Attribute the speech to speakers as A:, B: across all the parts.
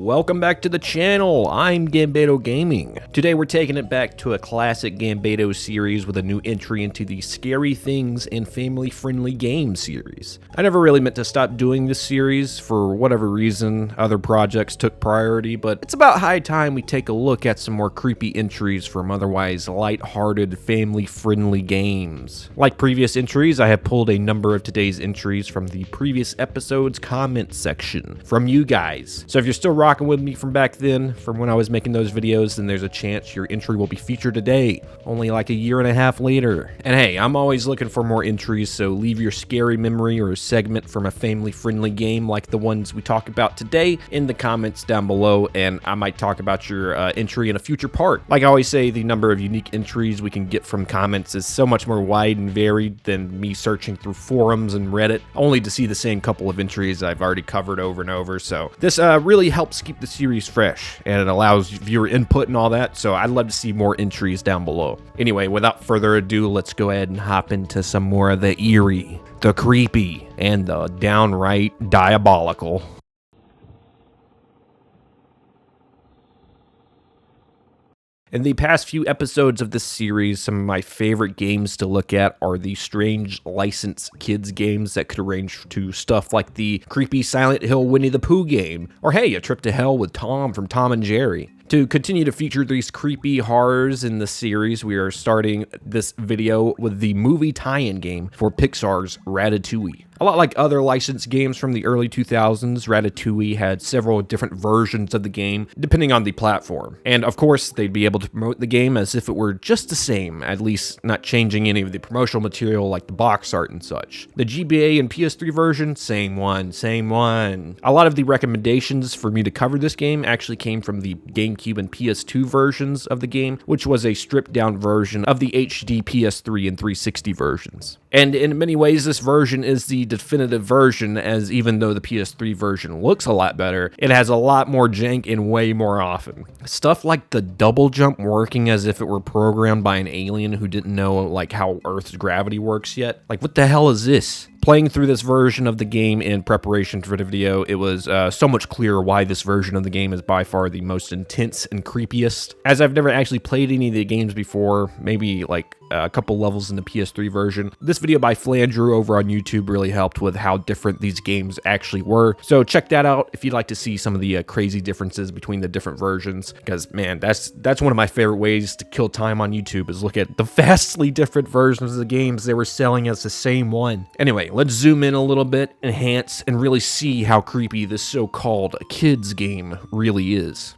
A: Welcome back to the channel. I'm Gambedo Gaming. Today we're taking it back to a classic Gambedo series with a new entry into the Scary Things and Family Friendly Games series. I never really meant to stop doing this series for whatever reason. Other projects took priority, but it's about high time we take a look at some more creepy entries from otherwise light-hearted, family-friendly games. Like previous entries, I have pulled a number of today's entries from the previous episode's comment section from you guys. So if you're still rocking with me from back then, from when I was making those videos, then there's a chance your entry will be featured today, only like a year and a half later. And hey, I'm always looking for more entries, so leave your scary memory or a segment from a family-friendly game like the ones we talk about today in the comments down below, and I might talk about your entry in a future part. Like I always say, the number of unique entries we can get from comments is so much more wide and varied than me searching through forums and Reddit, only to see the same couple of entries I've already covered over and over. So this really helps keep the series fresh, and it allows viewer input and all that, so I'd love to see more entries down below. Anyway, without further ado, let's go ahead and hop into some more of the eerie, the creepy, and the downright diabolical. In the past few episodes of this series, some of my favorite games to look at are the strange licensed kids games that could range to stuff like the creepy Silent Hill Winnie the Pooh game, or hey, A Trip to Hell with Tom from Tom and Jerry. To continue to feature these creepy horrors in the series, we are starting this video with the movie tie-in game for Pixar's Ratatouille. A lot like other licensed games from the early 2000s, Ratatouille had several different versions of the game, depending on the platform. And of course, they'd be able to promote the game as if it were just the same, at least not changing any of the promotional material like the box art and such. The GBA and PS3 version, same one, same one. A lot of the recommendations for me to cover this game actually came from the GameCube and PS2 versions of the game, which was a stripped down version of the HD PS3 and 360 versions. And in many ways, this version is the definitive version, as even though the PS3 version looks a lot better, it has a lot more jank and way more often. Stuff like the double jump working as if it were programmed by an alien who didn't know like how Earth's gravity works yet. Like, what the hell is this? Playing through this version of the game in preparation for the video, it was so much clearer why this version of the game is by far the most intense and creepiest. As I've never actually played any of the games before, maybe like a couple levels in the PS3 version, this video by Flandrew over on YouTube really helped with how different these games actually were. So check that out if you'd like to see some of the crazy differences between the different versions, because man, that's one of my favorite ways to kill time on YouTube, is look at the vastly different versions of the games they were selling as the same one. Anyway, let's zoom in a little bit, enhance, and really see how creepy this so-called kids game really is.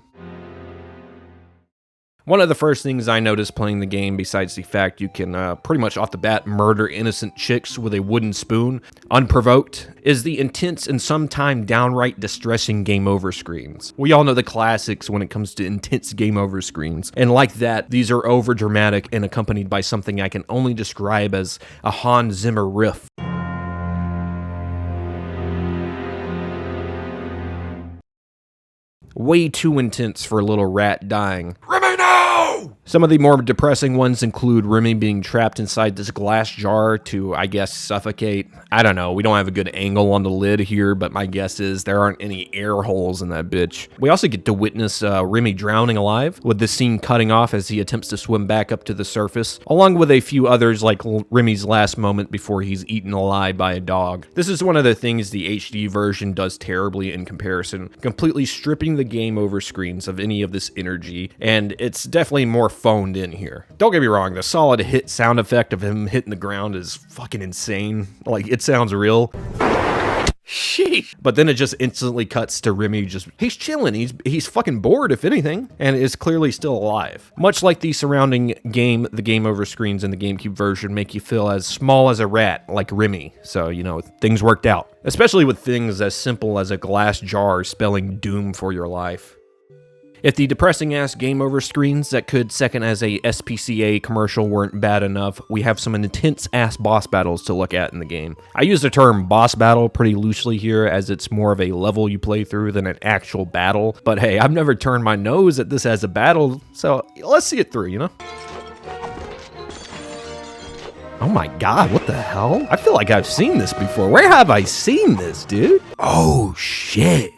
A: One of the first things I noticed playing the game, besides the fact you can pretty much off the bat murder innocent chicks with a wooden spoon, unprovoked, is the intense and sometimes downright distressing game over screens. We all know the classics when it comes to intense game over screens, and like that, these are over dramatic and accompanied by something I can only describe as a Hans Zimmer riff. Way too intense for a little rat dying. Remy, no! Some of the more depressing ones include Remy being trapped inside this glass jar to, I guess, suffocate. I don't know, we don't have a good angle on the lid here, but my guess is there aren't any air holes in that bitch. We also get to witness Remy drowning alive, with the scene cutting off as he attempts to swim back up to the surface, along with a few others like Remy's last moment before he's eaten alive by a dog. This is one of the things the HD version does terribly in comparison, completely stripping the game over screens of any of this energy, and it's definitely more phoned in here. Don't get me wrong, the solid hit sound effect of him hitting the ground is fucking insane. Like, it sounds real. Sheesh. But then it just instantly cuts to Remy he's chilling, he's fucking bored if anything, and is clearly still alive. Much like the surrounding game, the game over screens in the GameCube version make you feel as small as a rat, like Remy. So, you know, things worked out. Especially with things as simple as a glass jar spelling doom for your life. If the depressing-ass game over screens that could second as a SPCA commercial weren't bad enough, we have some intense-ass boss battles to look at in the game. I use the term boss battle pretty loosely here, as it's more of a level you play through than an actual battle, but hey, I've never turned my nose at this as a battle, so let's see it through, you know? Oh my god, what the hell? I feel like I've seen this before. Where have I seen this, dude? Oh shit.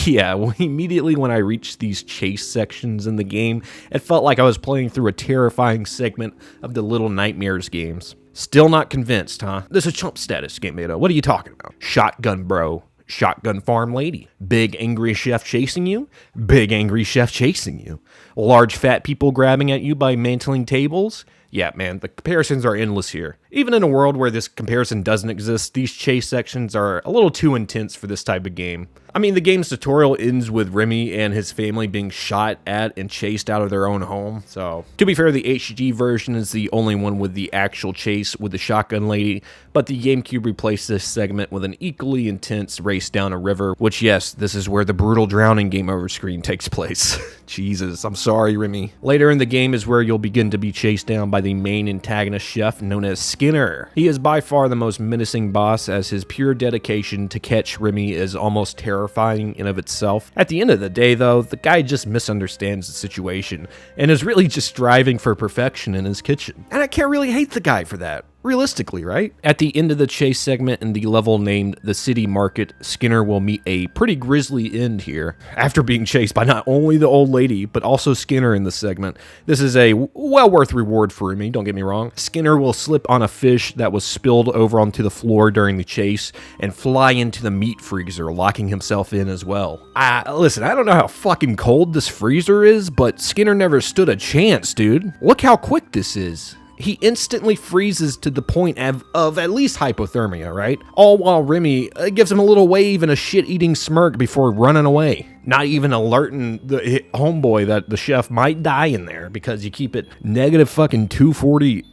A: Yeah, well, immediately when I reached these chase sections in the game, it felt like I was playing through a terrifying segment of the Little Nightmares games. Still not convinced, huh? This is chump status, Game Beta. What are you talking about? Shotgun bro. Shotgun farm lady. Big angry chef chasing you. Big angry chef chasing you. Large fat people grabbing at you by mantling tables. Yeah, man, the comparisons are endless here. Even in a world where this comparison doesn't exist, these chase sections are a little too intense for this type of game. I mean, the game's tutorial ends with Remy and his family being shot at and chased out of their own home. So, to be fair, the HD version is the only one with the actual chase with the shotgun lady, but the GameCube replaced this segment with an equally intense race down a river, which, yes, this is where the brutal drowning game over screen takes place. Jesus, I'm sorry, Remy. Later in the game is where you'll begin to be chased down by the main antagonist chef known as Skinner. He is by far the most menacing boss, as his pure dedication to catch Remy is almost terrifying in of itself. At the end of the day, though, the guy just misunderstands the situation and is really just striving for perfection in his kitchen. And I can't really hate the guy for that. Realistically, right? At the end of the chase segment in the level named The City Market, Skinner will meet a pretty grisly end here. After being chased by not only the old lady, but also Skinner in the segment. This is a well worth reward for me, don't get me wrong. Skinner will slip on a fish that was spilled over onto the floor during the chase and fly into the meat freezer, locking himself in as well. Listen, I don't know how fucking cold this freezer is, but Skinner never stood a chance, dude. Look how quick this is. He instantly freezes to the point of at least hypothermia, right? All while Remy gives him a little wave and a shit-eating smirk before running away. Not even alerting the homeboy that the chef might die in there because you keep it negative fucking 240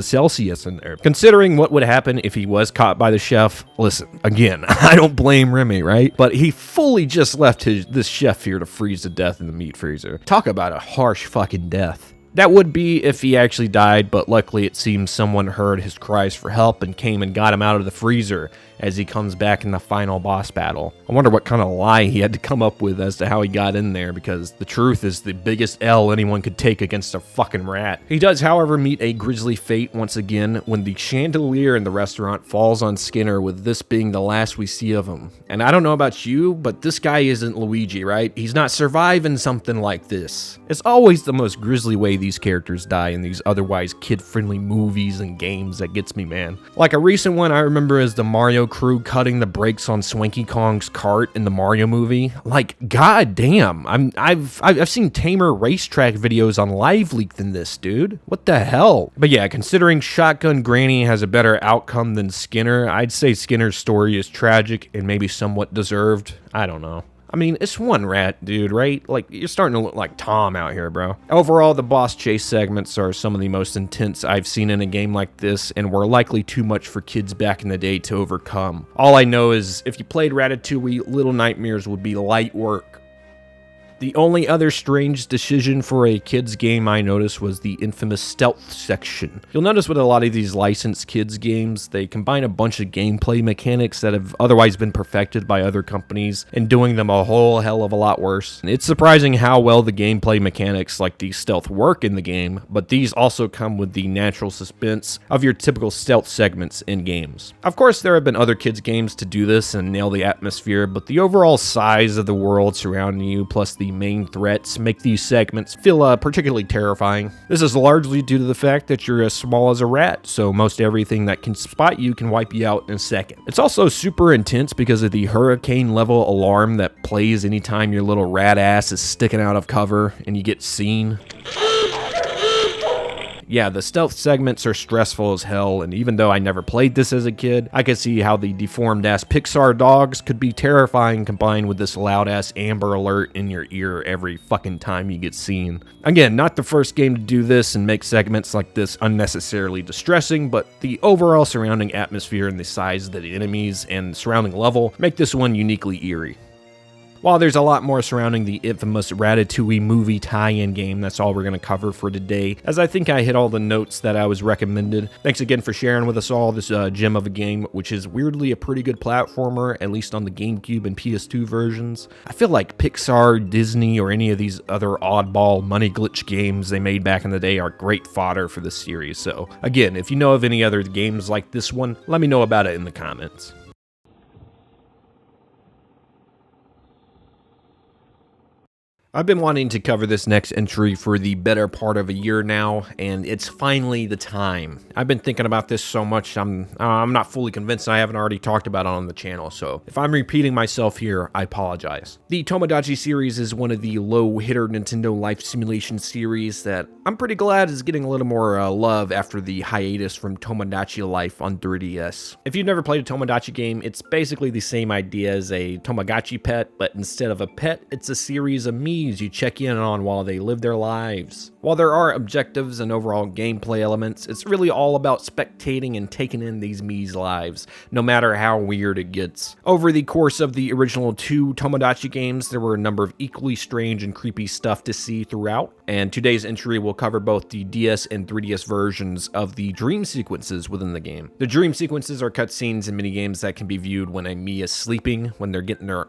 A: Celsius in there. Considering what would happen if he was caught by the chef, listen, again, I don't blame Remy, right? But he fully just left this chef here to freeze to death in the meat freezer. Talk about a harsh fucking death. That would be if he actually died, but luckily it seems someone heard his cries for help and came and got him out of the freezer as he comes back in the final boss battle. I wonder what kind of lie he had to come up with as to how he got in there, because the truth is the biggest L anyone could take against a fucking rat. He does, however, meet a grisly fate once again when the chandelier in the restaurant falls on Skinner, with this being the last we see of him. And I don't know about you, but this guy isn't Luigi, right? He's not surviving something like this. It's always the most grisly way these characters die in these otherwise kid-friendly movies and games that gets me, man. Like a recent one I remember is the Mario crew cutting the brakes on Swanky Kong's cart in the Mario movie. Like, god damn, I've seen tamer racetrack videos on Live Leak than this, dude. What the hell? But yeah, considering Shotgun Granny has a better outcome than Skinner, I'd say Skinner's story is tragic and maybe somewhat deserved. I don't know. I mean, it's one rat, dude, right? Like, you're starting to look like Tom out here, bro. Overall, the boss chase segments are some of the most intense I've seen in a game like this, and were likely too much for kids back in the day to overcome. All I know is, if you played Ratatouille, Little Nightmares would be light work. The only other strange decision for a kids game I noticed was the infamous stealth section. You'll notice with a lot of these licensed kids games, they combine a bunch of gameplay mechanics that have otherwise been perfected by other companies and doing them a whole hell of a lot worse. And it's surprising how well the gameplay mechanics like these stealth work in the game, but these also come with the natural suspense of your typical stealth segments in games. Of course, there have been other kids games to do this and nail the atmosphere, but the overall size of the world surrounding you plus the main threats make these segments feel particularly terrifying. This is largely due to the fact that you're as small as a rat, so most everything that can spot you can wipe you out in a second. It's also super intense because of the hurricane level alarm that plays anytime your little rat ass is sticking out of cover and you get seen. Yeah, the stealth segments are stressful as hell, and even though I never played this as a kid, I could see how the deformed-ass Pixar dogs could be terrifying combined with this loud-ass Amber Alert in your ear every fucking time you get seen. Again, not the first game to do this and make segments like this unnecessarily distressing, but the overall surrounding atmosphere and the size of the enemies and surrounding level make this one uniquely eerie. While there's a lot more surrounding the infamous Ratatouille movie tie-in game, that's all we're going to cover for today, as I think I hit all the notes that I was recommended. Thanks again for sharing with us all this gem of a game, which is weirdly a pretty good platformer, at least on the GameCube and PS2 versions. I feel like Pixar, Disney, or any of these other oddball money glitch games they made back in the day are great fodder for this series. So again, if you know of any other games like this one, let me know about it in the comments. I've been wanting to cover this next entry for the better part of a year now, and it's finally the time. I've been thinking about this so much, I'm not fully convinced I haven't already talked about it on the channel, so if I'm repeating myself here, I apologize. The Tomodachi series is one of the low-hitter Nintendo Life Simulation series that I'm pretty glad is getting a little more love after the hiatus from Tomodachi Life on 3DS. If you've never played a Tomodachi game, it's basically the same idea as a Tamagotchi pet, but instead of a pet, it's a series of Mii's you check in on while they live their lives. While there are objectives and overall gameplay elements, it's really all about spectating and taking in these Mii's lives, no matter how weird it gets. Over the course of the original 2 Tomodachi games, there were a number of equally strange and creepy stuff to see throughout, and today's entry will cover both the DS and 3DS versions of the dream sequences within the game. The dream sequences are cutscenes and minigames that can be viewed when a Mii is sleeping, when they're getting their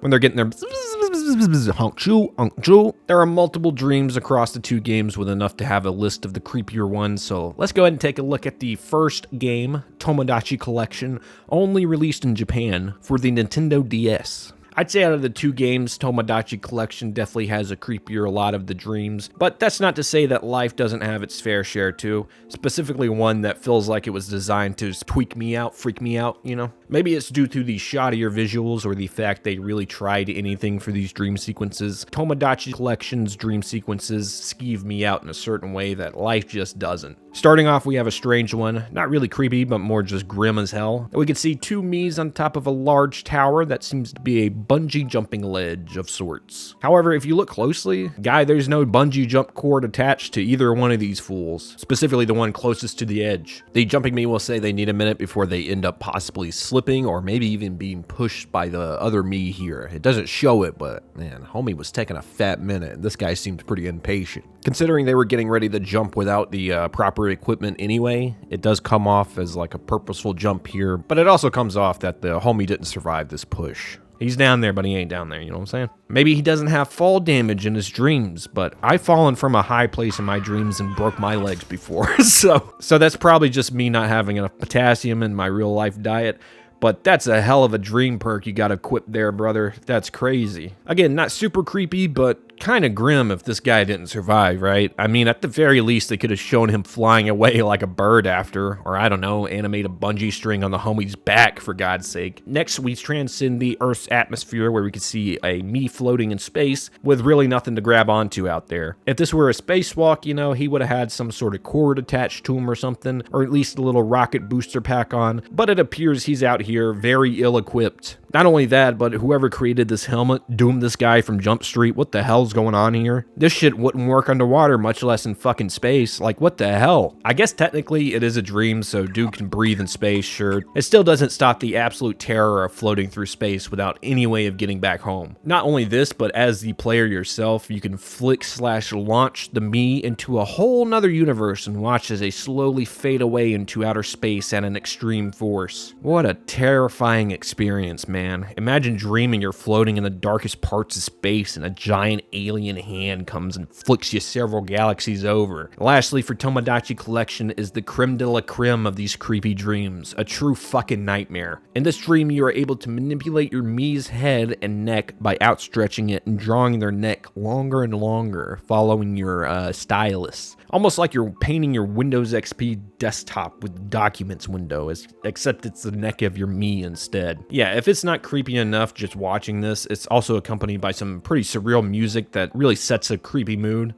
A: honk-choo. There are multiple dreams across the 2 games with enough to have a list of the creepier ones, so let's go ahead and take a look at the first game, Tomodachi Collection, only released in Japan for the Nintendo DS. I'd say out of the 2 games, Tomodachi Collection definitely has a creepier lot of the dreams, but that's not to say that Life doesn't have its fair share too, specifically one that feels like it was designed to tweak me out, freak me out, you know? Maybe it's due to the shoddier visuals or the fact they really tried anything for these dream sequences. Tomodachi Collection's dream sequences skeeve me out in a certain way that Life just doesn't. Starting off, we have a strange one, not really creepy, but more just grim as hell. We can see 2 Mii's on top of a large tower that seems to be a bungee jumping ledge of sorts. However, if you look closely, there's no bungee jump cord attached to either one of these fools, specifically the one closest to the edge. The jumping Mii will say they need a minute before they end up possibly slipping or maybe even being pushed by the other Mii here. It doesn't show it, but man, homie was taking a fat minute and this guy seemed pretty impatient. Considering they were getting ready to jump without the proper equipment anyway, it does come off as like a purposeful jump here, but it also comes off that the homie didn't survive this push. He's down there, but he ain't down there, you know what I'm saying? Maybe he doesn't have fall damage in his dreams, but I've fallen from a high place in my dreams and broke my legs before, so that's probably just me not having enough potassium in my real life diet. But that's a hell of a dream perk you got equipped there, brother. That's crazy. Again, not super creepy, but kind of grim if this guy didn't survive, right? I mean, at the very least, they could have shown him flying away like a bird after, or I don't know, animate a bungee string on the homie's back, for God's sake. Next, we transcend the Earth's atmosphere where we can see a Mii floating in space with really nothing to grab onto out there. If this were a spacewalk, you know, he would have had some sort of cord attached to him or something, or at least a little rocket booster pack on, but it appears he's out here very ill-equipped. Not only that, but whoever created this helmet doomed this guy from Jump Street. What the hell's going on here? This shit wouldn't work underwater, much less in fucking space. Like, what the hell? I guess technically it is a dream, so dude can breathe in space, sure. It still doesn't stop the absolute terror of floating through space without any way of getting back home. Not only this, but as the player yourself, you can flick/launch the Mii into a whole nother universe and watch as they slowly fade away into outer space at an extreme force. What a terrifying experience, man. Imagine dreaming you're floating in the darkest parts of space and a giant alien hand comes and flicks you several galaxies over. Lastly, for Tomodachi Collection is the creme de la creme of these creepy dreams, a true fucking nightmare. In this dream, you are able to manipulate your Mii's head and neck by outstretching it and drawing their neck longer and longer, following your stylus. Almost like you're painting your Windows XP desktop with Documents window, except it's the neck of your Mii instead. Yeah, if it's not creepy enough just watching this, it's also accompanied by some pretty surreal music that really sets a creepy mood.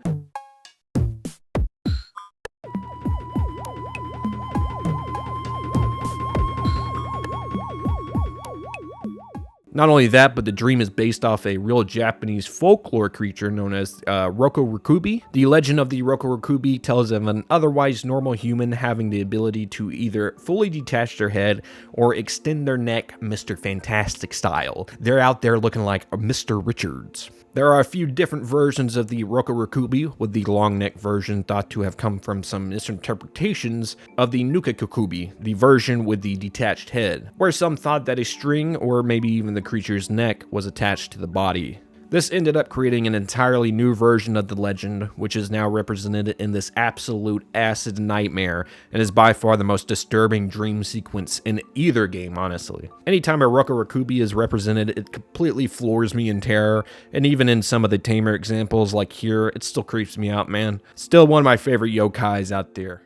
A: Not only that, but the dream is based off a real Japanese folklore creature known as Rokurokubi. The legend of the Rokurokubi tells of an otherwise normal human having the ability to either fully detach their head or extend their neck Mr. Fantastic style. They're out there looking like Mr. Richards. There are a few different versions of the Rokurokubi, with the long neck version thought to have come from some misinterpretations of the Nukakokubi, the version with the detached head, where some thought that a string or maybe even the creature's neck was attached to the body. This ended up creating an entirely new version of the legend, which is now represented in this absolute acid nightmare, and is by far the most disturbing dream sequence in either game, honestly. Anytime a Rokurokubi is represented, it completely floors me in terror, and even in some of the tamer examples like here, it still creeps me out, man. Still one of my favorite yokais out there.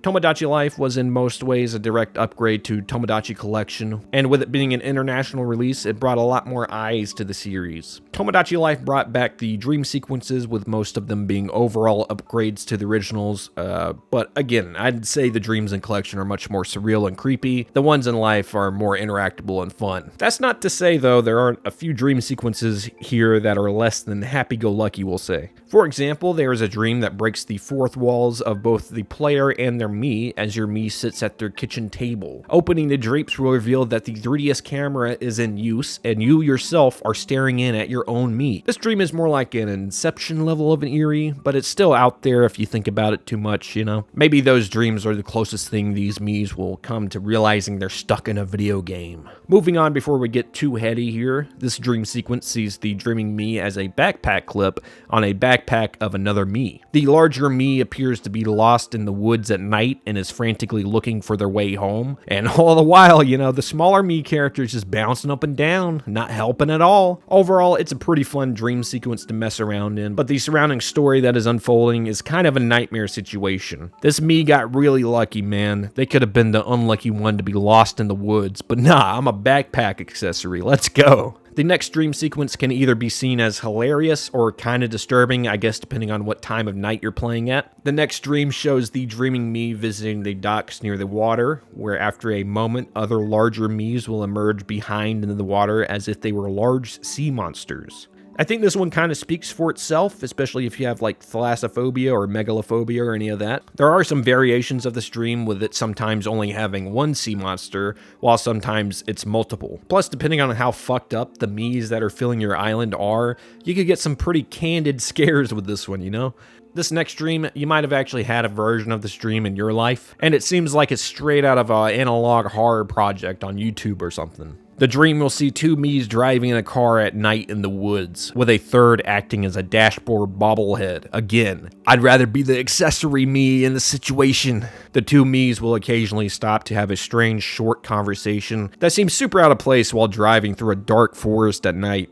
A: Tomodachi Life was in most ways a direct upgrade to Tomodachi Collection, and with it being an international release, it brought a lot more eyes to the series. Tomodachi Life brought back the dream sequences, with most of them being overall upgrades to the originals, but again, I'd say the dreams in Collection are much more surreal and creepy. The ones in Life are more interactable and fun. That's not to say, though, there aren't a few dream sequences here that are less than happy-go-lucky, we'll say. For example, there is a dream that breaks the fourth walls of both the player and their Mii as your Mii sits at their kitchen table. Opening the drapes will reveal that the 3DS camera is in use, and you yourself are staring in at your own Mii. This dream is more like an Inception level of an eerie, but it's still out there if you think about it too much, you know? Maybe those dreams are the closest thing these Miis will come to realizing they're stuck in a video game. Moving on before we get too heady here, this dream sequence sees the dreaming Mii as a backpack clip on a backpack of another Mii. The larger Mii appears to be lost in the woods at night and is frantically looking for their way home, and all the while, you know, the smaller Mii character is just bouncing up and down, not helping at all. Overall, it's a pretty fun dream sequence to mess around in, but the surrounding story that is unfolding is kind of a nightmare situation. This Mii got really lucky, man. They could have been the unlucky one to be lost in the woods, but nah, I'm a backpack accessory. Let's go. The next dream sequence can either be seen as hilarious or kind of disturbing, I guess depending on what time of night you're playing at. The next dream shows the dreaming Mii visiting the docks near the water, where after a moment, other larger Miis will emerge behind into the water as if they were large sea monsters. I think this one kind of speaks for itself, especially if you have like thalassophobia or megalophobia or any of that. There are some variations of this dream, with it sometimes only having one sea monster, while sometimes it's multiple. Plus, depending on how fucked up the Miis that are filling your island are, you could get some pretty candid scares with this one, you know? This next dream, you might have actually had a version of this dream in your life, and it seems like it's straight out of an analog horror project on YouTube or something. The dream will see two Miis driving in a car at night in the woods, with a third acting as a dashboard bobblehead. Again, I'd rather be the accessory Mii in the situation. The two Miis will occasionally stop to have a strange short conversation that seems super out of place while driving through a dark forest at night.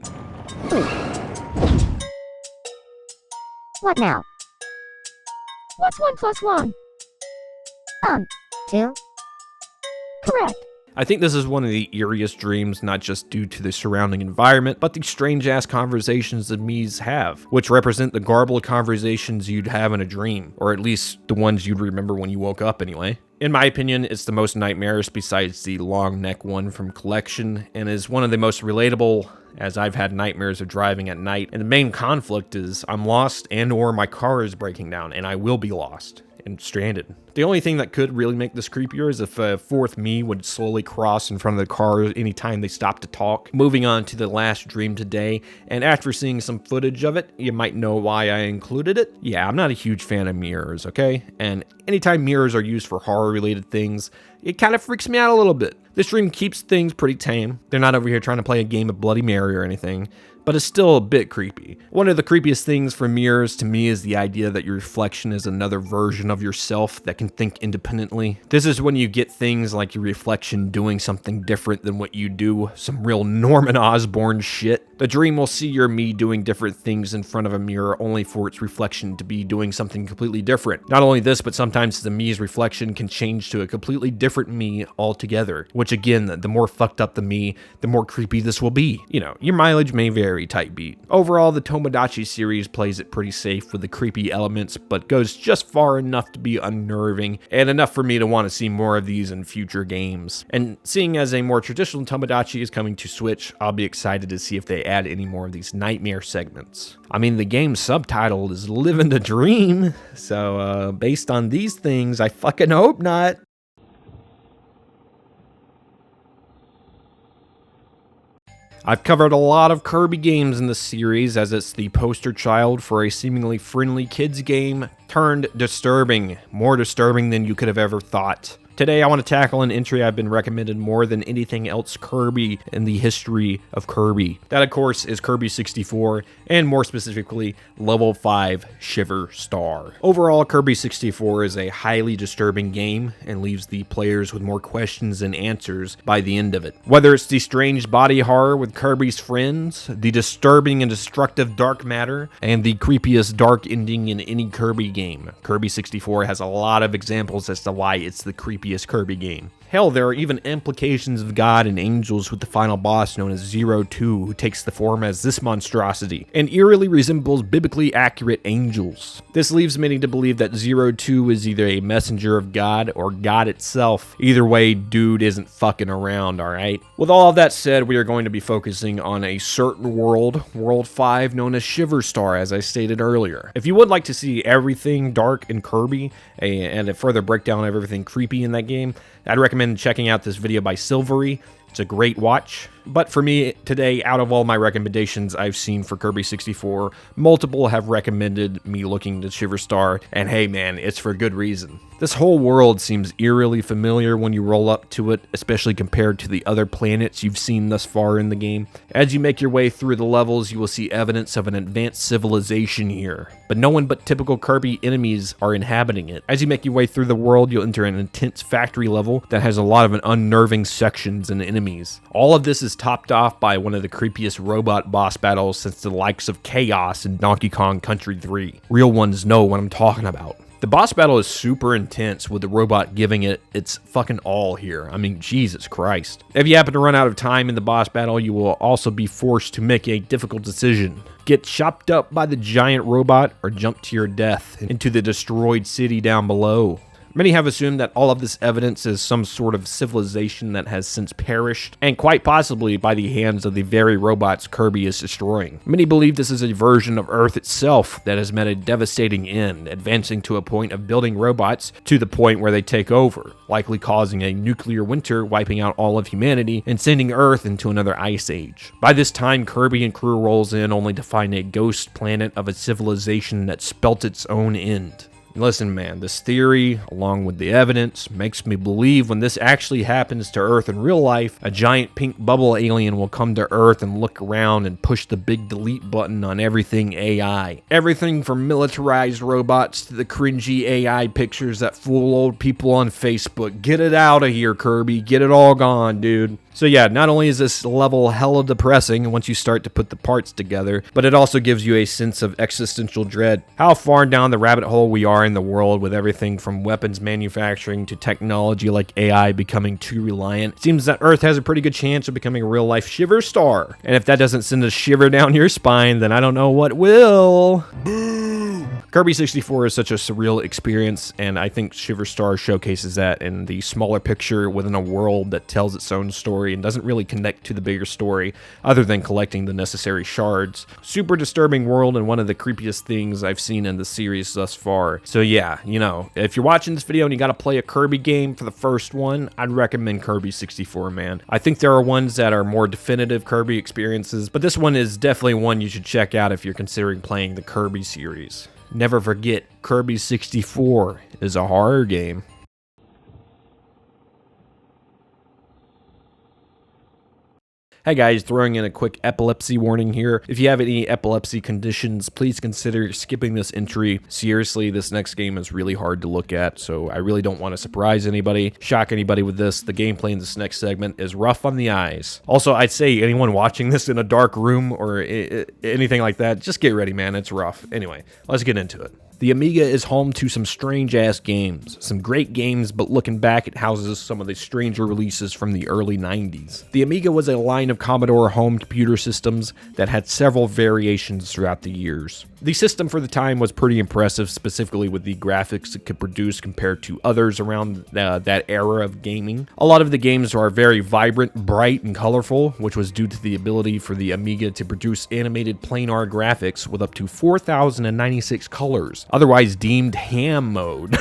B: What now? What's 1 plus 1? 2? Correct.
A: I think this is one of the eeriest dreams, not just due to the surrounding environment, but the strange-ass conversations that Miis have, which represent the garbled conversations you'd have in a dream, or at least the ones you'd remember when you woke up anyway. In my opinion, it's the most nightmarish besides the long neck one from Collection, and is one of the most relatable, as I've had nightmares of driving at night, and the main conflict is I'm lost and or my car is breaking down, and I will be lost and stranded. The only thing that could really make this creepier is if a fourth Mii would slowly cross in front of the car anytime they stopped to talk. Moving on to the last dream today, and after seeing some footage of it, you might know why I included it. Yeah, I'm not a huge fan of mirrors, okay? And anytime mirrors are used for horror-related things, it kind of freaks me out a little bit. This dream keeps things pretty tame. They're not over here trying to play a game of Bloody Mary or anything, but it's still a bit creepy. One of the creepiest things for mirrors to me is the idea that your reflection is another version of yourself that can think independently. This is when you get things like your reflection doing something different than what you do, some real Norman Osborn shit. The dream will see your Mii doing different things in front of a mirror only for its reflection to be doing something completely different. Not only this, but sometimes the Mii's reflection can change to a completely different Mii altogether, which again, the more fucked up the Mii, the more creepy this will be. You know, your mileage may vary. Tight beat. Overall, the Tomodachi series plays it pretty safe with the creepy elements, but goes just far enough to be unnerving, and enough for me to want to see more of these in future games. And seeing as a more traditional Tomodachi is coming to Switch, I'll be excited to see if they add any more of these nightmare segments. I mean, the game's subtitle is Living the Dream, so based on these things, I fucking hope not. I've covered a lot of Kirby games in this series, as it's the poster child for a seemingly friendly kids game turned disturbing, more disturbing than you could have ever thought. Today I want to tackle an entry I've been recommended more than anything else Kirby in the history of Kirby. That of course is Kirby 64, and more specifically, Level 5 Shiver Star. Overall, Kirby 64 is a highly disturbing game and leaves the players with more questions than answers by the end of it. Whether it's the strange body horror with Kirby's friends, the disturbing and destructive dark matter, and the creepiest dark ending in any Kirby game, Kirby 64 has a lot of examples as to why it's the creepiest Kirby game. Hell, there are even implications of God and angels with the final boss known as Zero Two, who takes the form as this monstrosity, and eerily resembles biblically accurate angels. This leaves many to believe that Zero Two is either a messenger of God or God itself. Either way, dude isn't fucking around, alright? With all of that said, we are going to be focusing on a certain world, World 5, known as Shiver Star, as I stated earlier. If you would like to see everything dark in Kirby, and a further breakdown of everything creepy in that game, I'd recommend checking out this video by Silvery. It's a great watch. But for me today, out of all my recommendations I've seen for Kirby 64, multiple have recommended me looking to Shiver Star, and hey man, it's for good reason. This whole world seems eerily familiar when you roll up to it, especially compared to the other planets you've seen thus far in the game. As you make your way through the levels, you will see evidence of an advanced civilization here, but no one but typical Kirby enemies are inhabiting it. As you make your way through the world, you'll enter an intense factory level that has a lot of unnerving sections and enemies. All of this is topped off by one of the creepiest robot boss battles since the likes of Chaos in Donkey Kong Country 3. Real ones know what I'm talking about. The boss battle is super intense, with the robot giving it its fucking all here. I mean, Jesus Christ. If you happen to run out of time in the boss battle, you will also be forced to make a difficult decision. Get chopped up by the giant robot or jump to your death into the destroyed city down below. Many have assumed that all of this evidence is some sort of civilization that has since perished, and quite possibly by the hands of the very robots Kirby is destroying. Many believe this is a version of Earth itself that has met a devastating end, advancing to a point of building robots to the point where they take over, likely causing a nuclear winter, wiping out all of humanity, and sending Earth into another ice age. By this time, Kirby and crew rolls in only to find a ghost planet of a civilization that spelt its own end. Listen, man, this theory, along with the evidence, makes me believe when this actually happens to Earth in real life, a giant pink bubble alien will come to Earth and look around and push the big delete button on everything AI. Everything from militarized robots to the cringy AI pictures that fool old people on Facebook. Get it out of here, Kirby. Get it all gone, dude. So yeah, not only is this level hella depressing once you start to put the parts together, but it also gives you a sense of existential dread. How far down the rabbit hole we are in the world, with everything from weapons manufacturing to technology like AI becoming too reliant. It seems that Earth has a pretty good chance of becoming a real life Shiver Star. And if that doesn't send a shiver down your spine, then I don't know what will. Kirby 64 is such a surreal experience, and I think Shiver Star showcases that in the smaller picture within a world that tells its own story and doesn't really connect to the bigger story other than collecting the necessary shards. Super disturbing world, and one of the creepiest things I've seen in the series thus far. So yeah, you know, if you're watching this video and you gotta play a Kirby game for the first one, I'd recommend Kirby 64, man. I think there are ones that are more definitive Kirby experiences, but this one is definitely one you should check out if you're considering playing the Kirby series. Never forget, Kirby 64 is a horror game. Hey guys, throwing in a quick epilepsy warning here. If you have any epilepsy conditions, please consider skipping this entry. Seriously, this next game is really hard to look at, so I really don't want to surprise anybody, shock anybody with this. The gameplay in this next segment is rough on the eyes. Also, I'd say anyone watching this in a dark room or anything like that, just get ready, man. It's rough. Anyway, let's get into it. The Amiga is home to some strange-ass games. Some great games, but looking back, it houses some of the stranger releases from the early 90s. The Amiga was a line of Commodore home computer systems that had several variations throughout the years. The system for the time was pretty impressive, specifically with the graphics it could produce compared to others around that era of gaming. A lot of the games are very vibrant, bright, and colorful, which was due to the ability for the Amiga to produce animated planar graphics with up to 4,096 colors. otherwise deemed ham mode.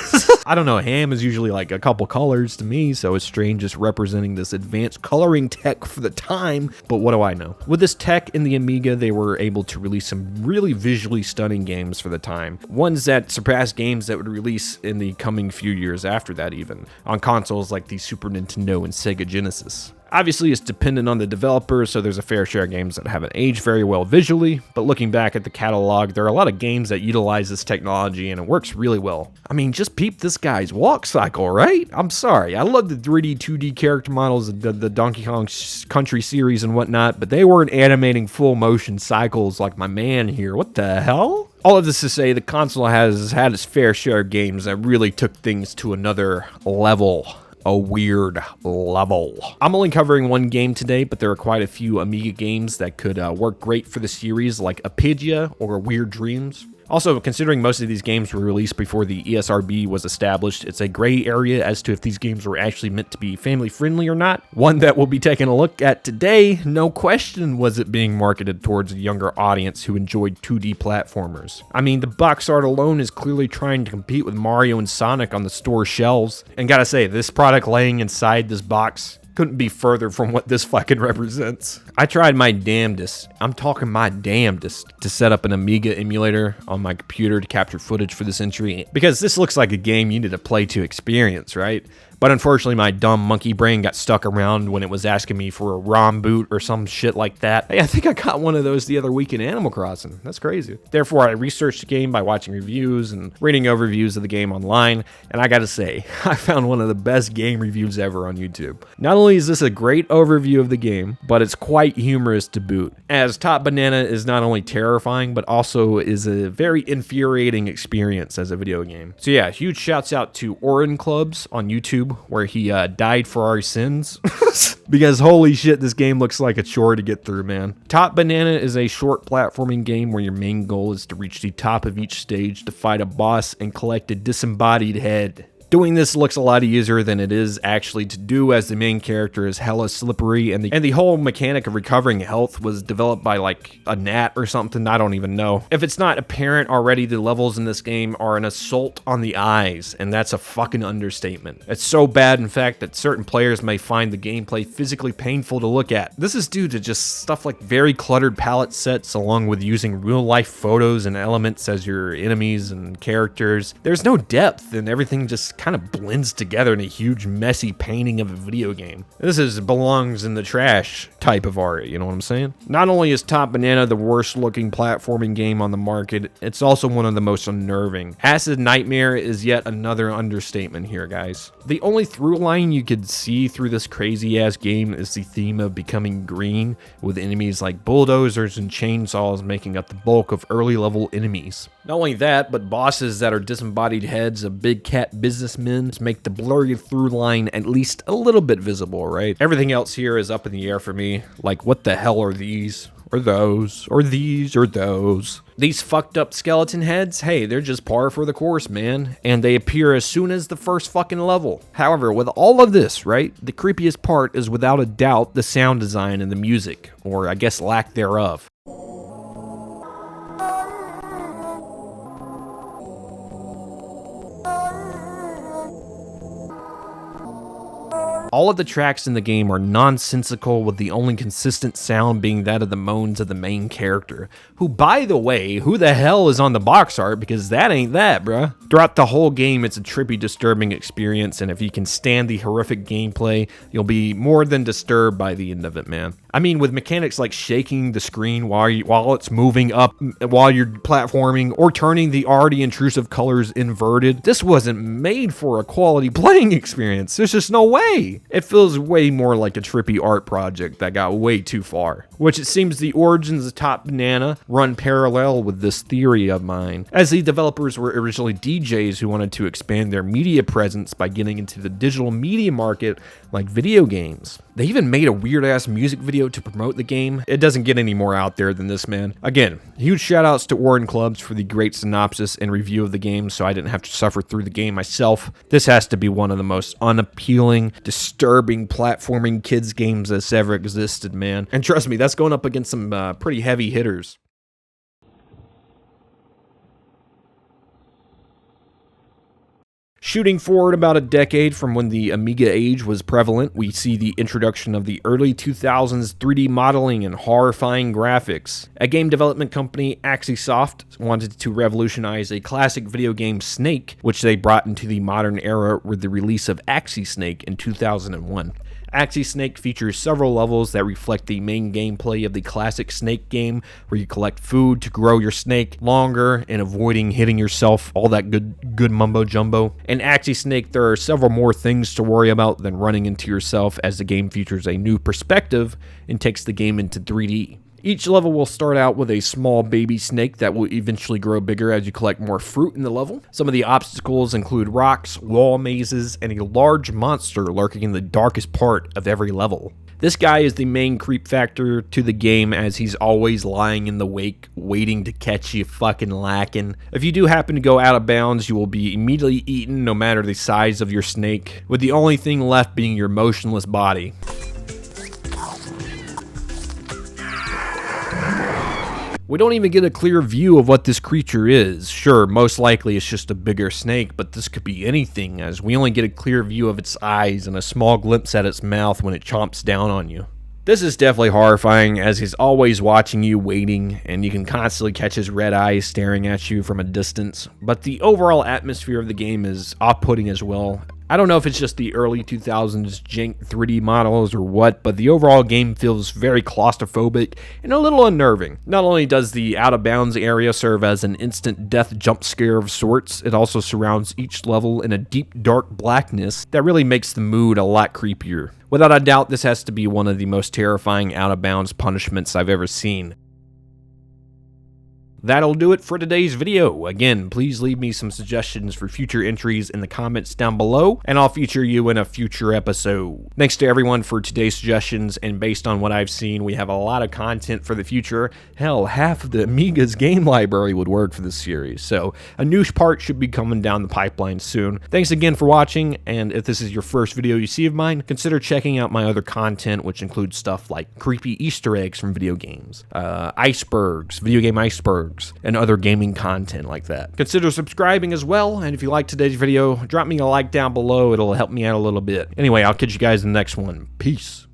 A: I don't know, ham is usually like a couple colors to me, so it's strange just representing this advanced coloring tech for the time, but what do I know? With this tech in the Amiga, they were able to release some really visually stunning games for the time, ones that surpassed games that would release in the coming few years after that even, on consoles like the Super Nintendo and Sega Genesis. Obviously, it's dependent on the developer, so there's a fair share of games that haven't aged very well visually, but looking back at the catalog, there are a lot of games that utilize this technology, and it works really well. I mean, just peep this guy's walk cycle, right? I'm sorry, I love the 3D, 2D character models, the Donkey Kong Country series and whatnot, but they weren't animating full motion cycles like my man here. What the hell? All of this to say, the console has had its fair share of games that really took things to another level. A weird level. I'm only covering one game today, but there are quite a few Amiga games that could work great for the series, like Apidia or Weird Dreams. Also, considering most of these games were released before the ESRB was established, it's a gray area as to if these games were actually meant to be family friendly or not. One that we'll be taking a look at today, no question was it being marketed towards a younger audience who enjoyed 2D platformers. I mean, the box art alone is clearly trying to compete with Mario and Sonic on the store shelves. And gotta say, this product laying inside this box couldn't be further from what this fucking represents. I tried my damnedest, I'm talking my damnedest, to set up an Amiga emulator on my computer to capture footage for this entry, because this looks like a game you need to play to experience, right? But unfortunately, my dumb monkey brain got stuck around when it was asking me for a ROM boot or some shit like that. Hey, I think I got one of those the other week in Animal Crossing. That's crazy. Therefore, I researched the game by watching reviews and reading overviews of the game online, and I gotta say, I found one of the best game reviews ever on YouTube. Not only is this a great overview of the game, but it's quite humorous to boot, as Top Banana is not only terrifying, but also is a very infuriating experience as a video game. So yeah, huge shouts out to Orin Clubs on YouTube, where he died for our sins. Because holy shit, this game looks like a chore to get through, man. Top Banana is a short platforming game where your main goal is to reach the top of each stage to fight a boss and collect a disembodied head. Doing this looks a lot easier than it is actually to do, as the main character is hella slippery, and the whole mechanic of recovering health was developed by like a gnat or something, I don't even know. If it's not apparent already, the levels in this game are an assault on the eyes, and that's a fucking understatement. It's so bad, in fact, that certain players may find the gameplay physically painful to look at. This is due to just stuff like very cluttered palette sets, along with using real life photos and elements as your enemies and characters. There's no depth, and everything just kind of blends together in a huge messy painting of a video game. This belongs in the trash type of art, you know what I'm saying? Not only is Top Banana the worst looking platforming game on the market, it's also one of the most unnerving. Acid Nightmare is yet another understatement here, guys. The only through line you could see through this crazy ass game is the theme of becoming green, with enemies like bulldozers and chainsaws making up the bulk of early level enemies. Not only that, but bosses that are disembodied heads of big cat businessmen make the blurry through line at least a little bit visible, right? Everything else here is up in the air for me. Like, what the hell are these? Or those? Or these? Or those? These fucked up skeleton heads? Hey, they're just par for the course, man. And they appear as soon as the first fucking level. However, with all of this, right, the creepiest part is without a doubt the sound design and the music, or I guess lack thereof. All of the tracks in the game are nonsensical, with the only consistent sound being that of the moans of the main character, who, by the way, who the hell is on the box art, because that ain't that, bruh. Throughout the whole game, it's a trippy, disturbing experience, and if you can stand the horrific gameplay, you'll be more than disturbed by the end of it, man. I mean, with mechanics like shaking the screen while it's moving up while you're platforming, or turning the already intrusive colors inverted, this wasn't made for a quality playing experience. There's just no way. It feels way more like a trippy art project that got way too far, which it seems the origins of Top Banana run parallel with this theory of mine, as the developers were originally DJs who wanted to expand their media presence by getting into the digital media market like video games. They even made a weird-ass music video to promote the game. It doesn't get any more out there than this, man. Again, huge shout-outs to Warren Clubs for the great synopsis and review of the game, so I didn't have to suffer through the game myself. This has to be one of the most unappealing, disturbing platforming kids games that's ever existed, man. And trust me, that's going up against some pretty heavy hitters. Shooting forward about a decade from when the Amiga age was prevalent, we see the introduction of the early 2000s 3D modeling and horrifying graphics. A game development company, Axysnake, wanted to revolutionize a classic video game Snake, which they brought into the modern era with the release of Axysnake in 2001. Axysnake features several levels that reflect the main gameplay of the classic Snake game, where you collect food to grow your snake longer and avoiding hitting yourself, all that good mumbo jumbo. In Axysnake, there are several more things to worry about than running into yourself, as the game features a new perspective and takes the game into 3D. Each level will start out with a small baby snake that will eventually grow bigger as you collect more fruit in the level. Some of the obstacles include rocks, wall mazes, and a large monster lurking in the darkest part of every level. This guy is the main creep factor to the game, as he's always lying in the wake, waiting to catch you fucking lacking. If you do happen to go out of bounds, you will be immediately eaten no matter the size of your snake, with the only thing left being your motionless body. We don't even get a clear view of what this creature is. Sure, most likely it's just a bigger snake, but this could be anything, as we only get a clear view of its eyes and a small glimpse at its mouth when it chomps down on you. This is definitely horrifying, as he's always watching you, waiting, and you can constantly catch his red eyes staring at you from a distance. But the overall atmosphere of the game is off-putting as well. I don't know if it's just the early 2000s jank 3D models or what, but the overall game feels very claustrophobic and a little unnerving. Not only does the out-of-bounds area serve as an instant death jump scare of sorts, it also surrounds each level in a deep dark blackness that really makes the mood a lot creepier. Without a doubt, this has to be one of the most terrifying out-of-bounds punishments I've ever seen. That'll do it for today's video. Again, please leave me some suggestions for future entries in the comments down below, and I'll feature you in a future episode. Thanks to everyone for today's suggestions, and based on what I've seen, we have a lot of content for the future. Hell, half of the Amiga's game library would work for this series, so a new part should be coming down the pipeline soon. Thanks again for watching, and if this is your first video you see of mine, consider checking out my other content, which includes stuff like creepy Easter eggs from video games, icebergs, video game icebergs, and other gaming content like that. Consider subscribing as well, and if you liked today's video, drop me a like down below. It'll help me out a little bit. Anyway, I'll catch you guys in the next one. Peace.